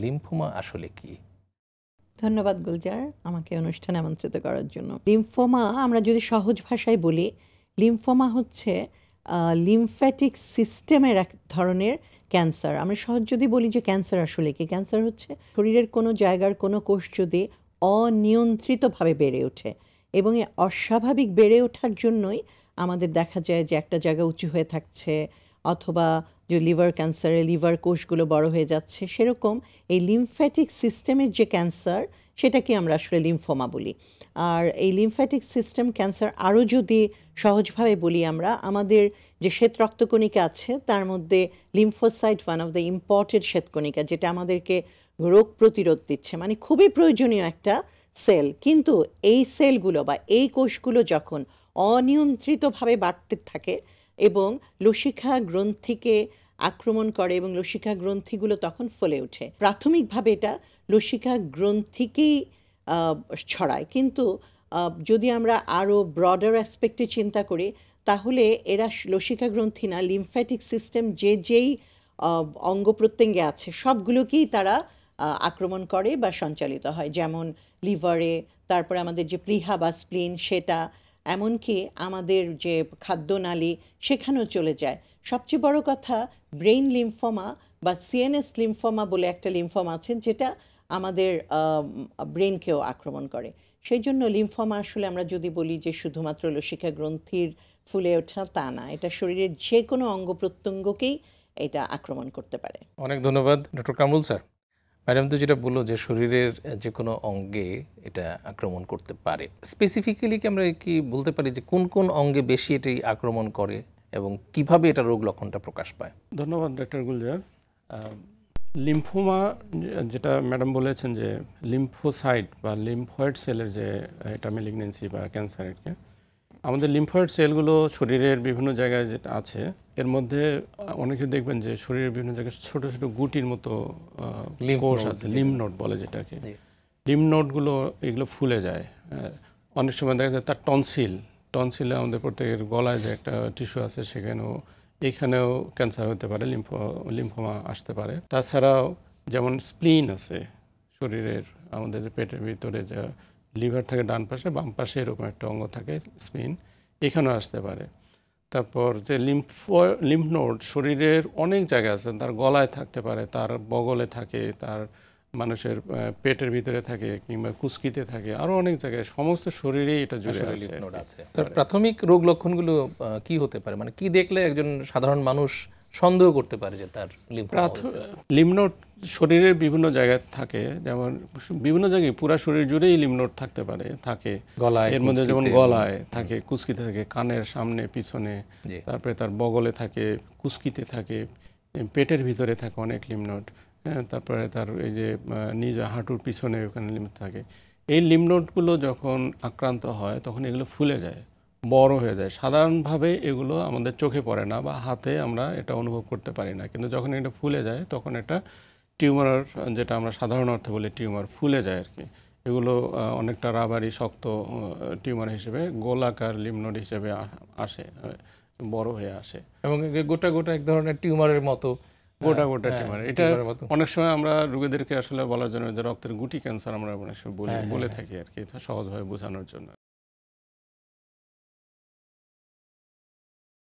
Lymphoma আসলে কি? ধন্যবাদ গুলজার আমাকে অনুষ্ঠানে আমন্ত্রিত করার জন্য। লিম্ফোমা আমরা যদি সহজ ভাষায় বলি, লিম্ফোমা হচ্ছে লিম্ফ্যাটিক সিস্টেমের এক ধরনের ক্যান্সার। আমরা সহজ যদি বলি যে ক্যান্সার আসলে কি, ক্যান্সার হচ্ছে শরীরের কোনো জায়গার কোনো কোষ যদি অনিয়ন্ত্রিতভাবে বেড়ে ওঠে এবং এই অস্বাভাবিক বেড়ে ওঠার জন্যই আমাদের দেখা যায় যে একটা জায়গা উঁচু হয়ে থাকছে, অথবা যে লিভার ক্যান্সারে লিভার কোষগুলো বড় হয়ে যাচ্ছে, সেরকম এই লিম্ফ্যাটিক সিস্টেমের যে ক্যান্সার সেটাকে আমরা আসলে লিম্ফোমা বলি। আর এই লিম্ফ্যাটিক সিস্টেম ক্যান্সার আরও যদি সহজভাবে বলি, আমরা আমাদের যে শ্বেত রক্তকণিকা আছে তার মধ্যে lymphocyte one of the important শ্বেতকণিকা, যেটা আমাদেরকে রোগ প্রতিরোধ দিচ্ছে, মানে খুবই প্রয়োজনীয় একটা সেল। কিন্তু এই সেলগুলো বা এই কোষগুলো যখন অনিয়ন্ত্রিতভাবে বাড়তে থাকে এবং লসিকা গ্রন্থিকে আক্রমণ করে এবং লসিকা গ্রন্থিগুলো তখন ফলে ওঠে, প্রাথমিকভাবে এটা লসিকা গ্রন্থিকেই ছড়ায়। কিন্তু যদি আমরা আরও ব্রডার অ্যাসপেক্টে চিন্তা করি, তাহলে এরা লসিকা গ্রন্থি না, লিম্ফ্যাটিক সিস্টেম যেই অঙ্গ প্রত্যঙ্গে আছে সবগুলোকেই তারা আক্রমণ করে বা সঞ্চালিত হয়, যেমন লিভারে, তারপরে আমাদের যে প্লিহা বা স্প্লিন সেটা, এমনকি আমাদের যে খাদ্যনালী সেখানেও চলে যায়। সবচেয়ে বড় কথা, ব্রেইন লিম্ফোমা বা সিএনএস লিম্ফোমা বলে একটা লিম্ফোমা আছে যেটা আমাদের ব্রেনকেও আক্রমণ করে। সেই জন্য লিম্ফোমা আসলে আমরা যদি বলি যে শুধুমাত্র লসিকা গ্রন্থির ফুলে ওঠা, তা না, এটা শরীরের যে কোনো অঙ্গ প্রত্যঙ্গকেই এটা আক্রমণ করতে পারে। অনেক ধন্যবাদ ডক্টর কামরুল স্যার। ম্যাডাম তো যেটা বললো যে শরীরের যে কোনো অঙ্গে এটা আক্রমণ করতে পারে, স্পেসিফিক্যালি কি আমরা কি বলতে পারি যে কোন কোন অঙ্গে বেশি এটি আক্রমণ করে এবং কিভাবে এটা রোগ লক্ষণটা প্রকাশ পায়? ধন্যবাদ ডক্টর গুলজার। লিম্ফোমা যেটা ম্যাডাম বলেছেন যে লিম্ফোসাইট বা লিম্ফয়েড সেলের যে এটা ম্যালিগন্যান্সি বা ক্যান্সারকে, আমাদের লিম্ফয়েড সেলগুলো শরীরের বিভিন্ন জায়গায় যেটা আছে, এর মধ্যে অনেকে দেখবেন যে শরীরের বিভিন্ন জায়গায় ছোট ছোট গুটির মতো কোষ আছে, লিম্ফ নোড বলে যেটাকে। লিম্ফ নোডগুলো এগুলো ফুলে যায়। অনেক সময় দেখা যায় তার টনসিলে আমাদের প্রত্যেকের গলায় যে একটা টিস্যু আছে এখানেও ক্যান্সার হতে পারে, লিম্ফোমা আসতে পারে। তাছাড়াও যেমন স্প্লিন আছে শরীরের, আমাদের যে পেটের ভিতরে যে লিভার থাকে ডান পাশে, বাম পাশে এরকম একটা অঙ্গ থাকে স্প্লিন, এখানেও আসতে পারে। তারপর যে লিম্ফ নোড শরীরের অনেক জায়গায় আছে, তার গলায় থাকতে পারে, তার বগলে থাকে, তার মানুষের পেটের ভিতরে থাকে, কিংবা কুস্কিতে থাকে, আরো অনেক জায়গায়, সমস্ত শরীরেই এটা জুড়ে আছে। তার প্রাথমিক রোগ লক্ষণগুলো কি হতে পারে, মানে কি দেখলে একজন সাধারণ মানুষ সন্দেহ করতে পারে যে তার লিম্ফ নোড শরীরের বিভিন্ন জায়গায় থাকে, যেমন বিভিন্ন জায়গায় পুরা শরীর জুড়েই লিম্ফ নোড থাকতে পারে, থাকে গলায়, এর মধ্যে যেমন গলায় থাকে, কুস্কিতে থাকে, কানের সামনে পিছনে, তারপরে তার বগলে থাকে, কুস্কিতে থাকে, পেটের ভিতরে থাকে অনেক লিম্ফ নোড, হ্যাঁ, তারপরে তার এই যে নিজ হাঁটুর পিছনে ওখানে লিম্ফ থাকে। এই লিম্ফ নোডগুলো যখন আক্রান্ত হয় তখন এগুলো ফুলে যায়, বড় হয়ে যায়। সাধারণভাবে এগুলো আমাদের চোখে পড়ে না বা হাতে আমরা এটা অনুভব করতে পারি না, কিন্তু যখন এটা ফুলে যায় তখন এটা টিউমার, যেটা আমরা সাধারণ অর্থে বলি টিউমার, ফুলে যায় আর কি। এগুলো অনেকটা রাবারি শক্ত টিউমার হিসেবে, গোলাকার লিম্ফ নোড হিসেবে আসে, বড় হয়ে আসে এবং গোটা গোটা এক ধরনের টিউমারের মতো, গোটা টিউমার। এটা অনেক সময় আমরা রোগীদেরকে আসলে বলার জন্য যে রক্তের গুটি ক্যান্সার আমরা অনেক সময় বলে থাকি আর কি, সহজভাবে বোঝানোর জন্য।